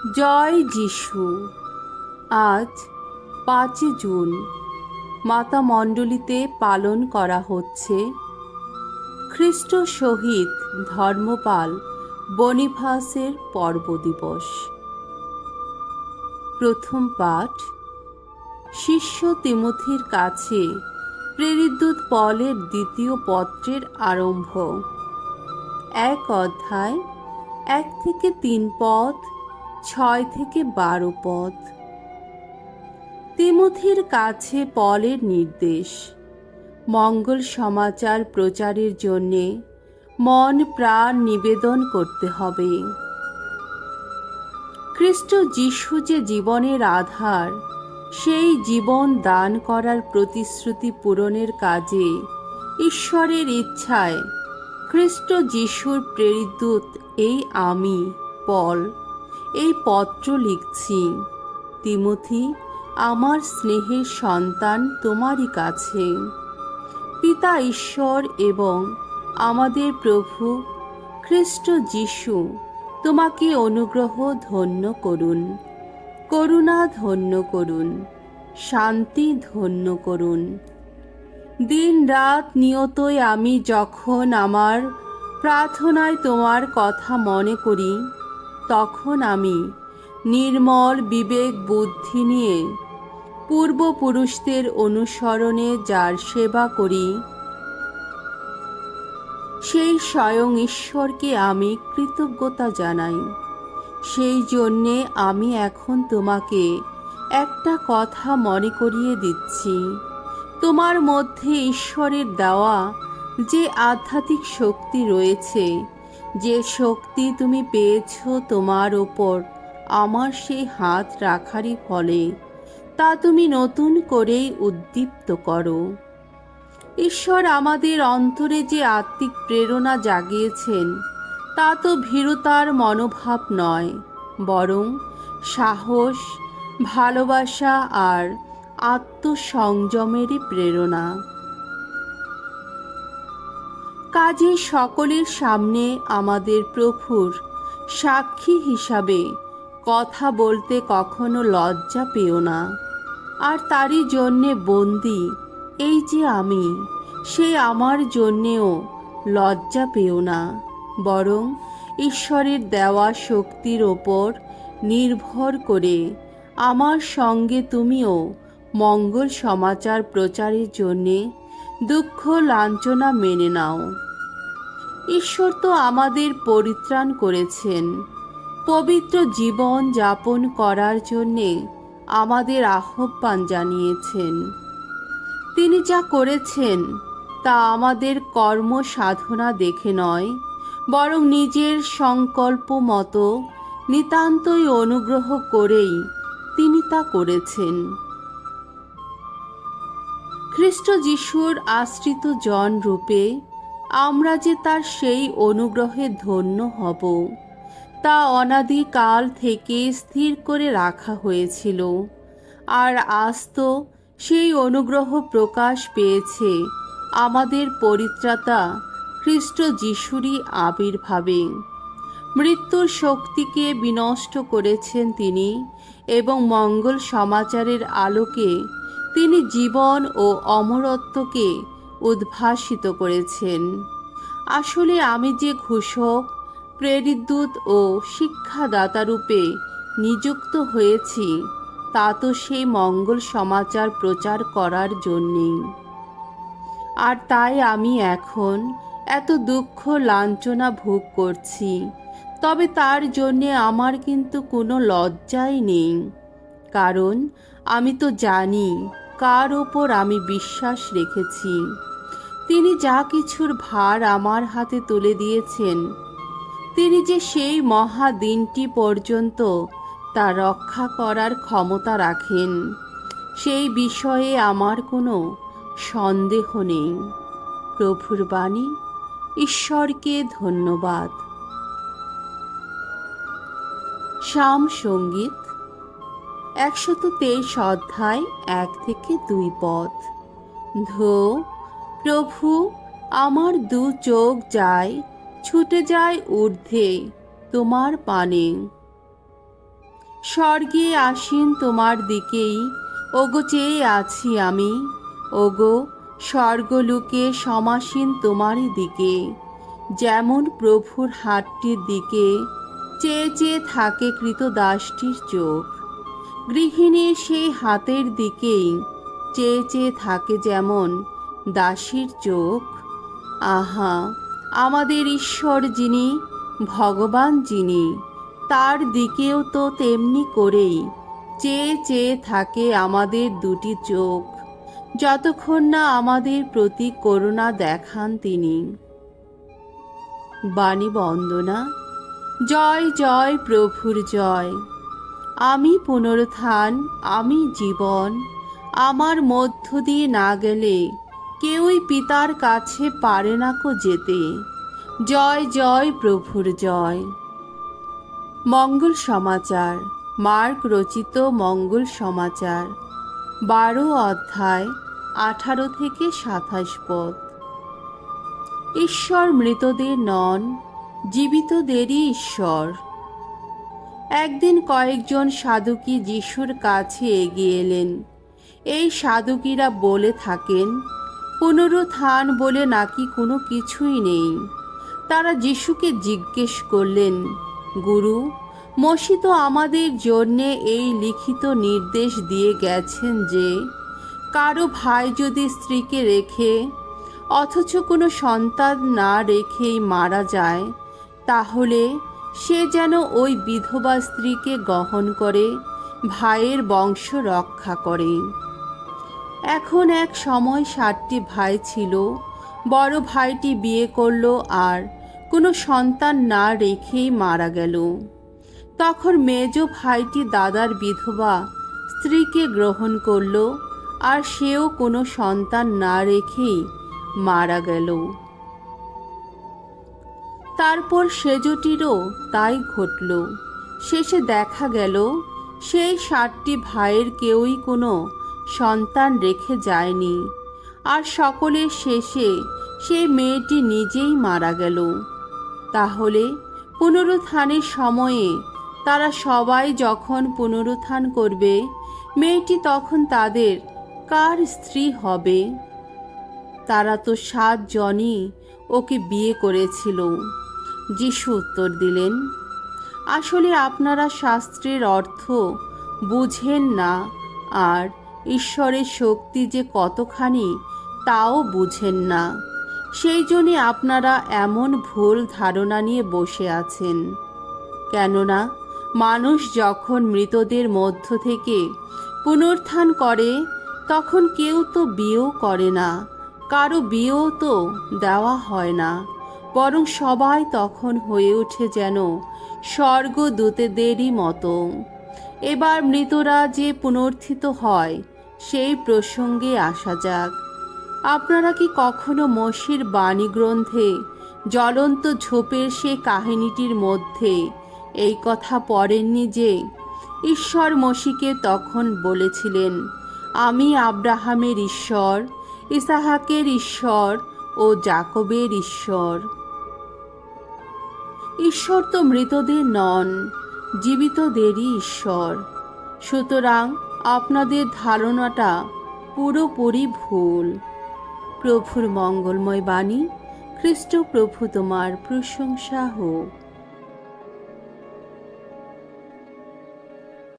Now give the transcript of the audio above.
জয় যিশু। আজ 5 জুন মাতা মণ্ডলীতে পালন করা হচ্ছে খ্রিস্ট শহীদ ধর্মপাল বনিফাসের পর্ব দিবস। প্রথম পাঠ শিষ্য তিমথির কাছে প্রেরিতদূত পলের দ্বিতীয় পত্রের আরম্ভ। 1 অধ্যায় 1 থেকে 3 পদ, 6 থেকে 12 পদ। তিমথির কাছে পলের নির্দেশ। মঙ্গল সমাচার প্রচারের জন্যে মন প্রাণ নিবেদন করতে হবে। খ্রিস্ট যিশু যে জীবনের আধার, সেই জীবন দান করার প্রতিশ্রুতি পূরণের কাজে ঈশ্বরের ইচ্ছায় খ্রিস্ট যিশুর প্রেরিতদূত এই আমি পল এই পত্র লিখছি। তিমথি, আমার স্নেহের সন্তান, তোমারই কাছে পিতা ঈশ্বর এবং আমাদের প্রভু খ্রিস্ট যিশু তোমাকে অনুগ্রহ ধন্য করুন, করুণা ধন্য করুন, শান্তি ধন্য করুন। দিন রাত নিয়তই আমি যখন আমার প্রার্থনায় তোমার কথা মনে করি, তখন আমি নির্মল বিবেক বুদ্ধি নিয়ে পূর্বপুরুষদের অনুসরণে যার সেবা করি, সেই স্বয়ং ঈশ্বরকে আমি কৃতজ্ঞতা জানাই। সেই জন্যে আমি এখন তোমাকে একটা কথা মনে করিয়ে দিচ্ছি। তোমার মধ্যে ঈশ্বরের দেওয়া যে আধ্যাত্মিক শক্তি রয়েছে, যে শক্তি তুমি পেয়েছ তোমার ওপর আমার সেই হাত রাখারই ফলে, তা তুমি নতুন করেই উদ্দীপ্ত করো। ঈশ্বর আমাদের অন্তরে যে আত্মিক প্রেরণা জাগিয়েছেন, তা তো ভীরুতার মনোভাব নয়, বরং সাহস, ভালোবাসা আর আত্মসংযমেরই প্রেরণা। কাজে সকলের সামনে আমাদের প্রভুর সাক্ষী হিসাবে কথা বলতে কখনো লজ্জা পেও না। আর তারই জন্যে বন্দী এই যে আমি, সেই আমার জন্যেও লজ্জা পেও না, বরং ঈশ্বরের দেওয়া শক্তির ওপর নির্ভর করে আমার সঙ্গে তুমিও মঙ্গল সমাচার প্রচারের জন্যে দুঃখ লাঞ্ছনা মেনে নাও। ঈশ্বর তো আমাদের পরিত্রাণ করেছেন, পবিত্র জীবন যাপন করার জন্যে আমাদের আহ্বান জানিয়েছেন। তিনি যা করেছেন তা আমাদের কর্ম সাধনা দেখে নয়, বরং নিজের সংকল্প মতো নিতান্তই অনুগ্রহ করেই তিনি তা করেছেন। খ্রিস্ট যিশুর আশ্রিত জন রূপে আমরা যে তার সেই অনুগ্রহে ধন্য হব, তা অনাদিকাল থেকে স্থির করে রাখা হয়েছিল। আর আজ তো সেই অনুগ্রহ প্রকাশ পেয়েছে আমাদের পরিত্রাতা খ্রিস্ট যিশুরই আবির্ভাবে। মৃত্যুর শক্তিকে বিনষ্ট করেছেন তিনি, এবং মঙ্গল সমাচারের আলোকে তিনি জীবন ও অমরত্বকে উদ্ভাসিত করেছেন। আসলে আমি যে ঘোষক, প্রেরিতদূত ও শিক্ষাদাতারূপে নিযুক্ত হয়েছি, তা তো সেই মঙ্গল সমাচার প্রচার করার জন্যেই। আর তাই আমি এখন এত দুঃখ লাঞ্ছনা ভোগ করছি। তবে তার জন্যে আমার কিন্তু কোনো লজ্জাই নেই, কারণ আমি তো জানি কার ওপর আমি বিশ্বাস রেখেছি। তিনি যা কিছুর ভার আমার হাতে তুলে দিয়েছেন, তিনি যে সেই মহা দিনটি পর্যন্ত তা রক্ষা করার ক্ষমতা রাখেন, সেই বিষয়ে আমার কোনো সন্দেহ নেই। প্রভুর বাণী। ঈশ্বরকে ধন্যবাদ। সাম সঙ্গীত 123 অধ্যায় 1 থেকে 2 পদ। ধো প্রভু, আমার দু চোখ যায়, ছুটে যায় ঊর্ধ্বে তোমার পানে। স্বর্গে আসীন তোমার দিকেই ওগো চেয়ে আছি আমি, ওগো স্বর্গলোকে সমাসীন তোমারই দিকে। যেমন প্রভুর হাতটির দিকে চেয়ে চেয়ে থাকে কৃতদাসটির চোখ, গৃহিণীর সেই হাতের দিকেই চেয়ে চেয়ে থাকে যেমন দাসীর চোখ। আহা, আমাদের ঈশ্বর যিনি, ভগবান যিনি, তার দিকেও তো তেমনি করেই চেয়ে চেয়ে থাকে আমাদের দুটি চোখ, যতক্ষণ না আমাদের প্রতি করুণা দেখান তিনি। বাণী বন্দনা। জয় জয় প্রভুর জয়। আমি পুনরুত্থান, আমি জীবন, আমার মধ্য দিয়ে না গেলে কেউই পিতার কাছে পারে না কো যেতে। জয় জয় প্রভুর জয়। মঙ্গল সমাচার। মার্ক রচিত মঙ্গল সমাচার 12 অধ্যায় 18 থেকে 27 পদ। ঈশ্বর মৃতদের নন, জীবিতদেরই ঈশ্বর। একদিন কয়েকজন সাধুকী যিশুর কাছে এগিয়ে এলেন। এই সাধুকীরা বলে থাকেন, পুনরুত্থান বলে নাকি কোনো কিছুই নেই। তারা যিশুকে জিজ্ঞেস করলেন, গুরু, মসি তো আমাদের জন্যে এই লিখিত নির্দেশ দিয়ে গেছেন যে কারো ভাই যদি স্ত্রীকে রেখে অথচ কোনো সন্তান না রেখেই মারা যায়, তাহলে সে যেন ওই বিধবা স্ত্রীকে গ্রহণ করে ভাইয়ের বংশ রক্ষা করে। এখন এক সময় 7টি ভাই ছিল। বড় ভাইটি বিয়ে করল আর কোনো সন্তান না রেখেই মারা গেল। তখন মেজ ভাইটি দাদার বিধবা স্ত্রীকে গ্রহণ করল আর সেও কোনো সন্তান না রেখেই মারা গেল। তারপর সেজটিরও তাই ঘটল। শেষে দেখা গেল সেই 7টি ভাইয়ের কেউই কোনো সন্তান রেখে যায়নি, আর সকলের শেষে সেই মেয়েটি নিজেই মারা গেল। তাহলে পুনরুত্থানের সময়ে তারা সবাই যখন পুনরুত্থান করবে, মেয়েটি তখন তাদের কার স্ত্রী হবে? তারা তো 7 জনই ওকে বিয়ে করেছিল। যিশু উত্তর দিলেন, আসলে আপনারা শাস্ত্রের অর্থ বুঝেন না, আর ঈশ্বরের শক্তি যে কতখানি তাও বুঝেন না। সেই জন্যে আপনারা এমন ভুল ধারণা নিয়ে বসে আছেন। কেননা মানুষ যখন মৃতদের মধ্য থেকে পুনরুত্থান করে, তখন কেউ তো বিয়েও করে না, কারো বিয়েও তো দেওয়া হয় না, বরং সবাই তখন হয়ে ওঠে যেন স্বর্গদূতেদেরই মতো। এবার মৃতরা যে পুনরুত্থিত হয় সেই প্রসঙ্গে আসা যাক। আপনারা কি কখনো মসির বাণী গ্রন্থে জ্বলন্ত ঝোপের সে কাহিনীটির মধ্যে এই কথা পড়েননি যে ঈশ্বর মসিকে তখন বলেছিলেন, আমি আব্রাহামের ঈশ্বর, ইসাহাকের ঈশ্বর ও যাকবের ঈশ্বর। ঈশ্বর তো মৃতদের নন, জীবিতদেরই ঈশ্বর। সুতরাং আপনাদের ধারণাটা পুরোপুরি ভুল। প্রভুর মঙ্গলময় বাণী। খ্রিস্ট প্রভু তোমার প্রশংসা হোক।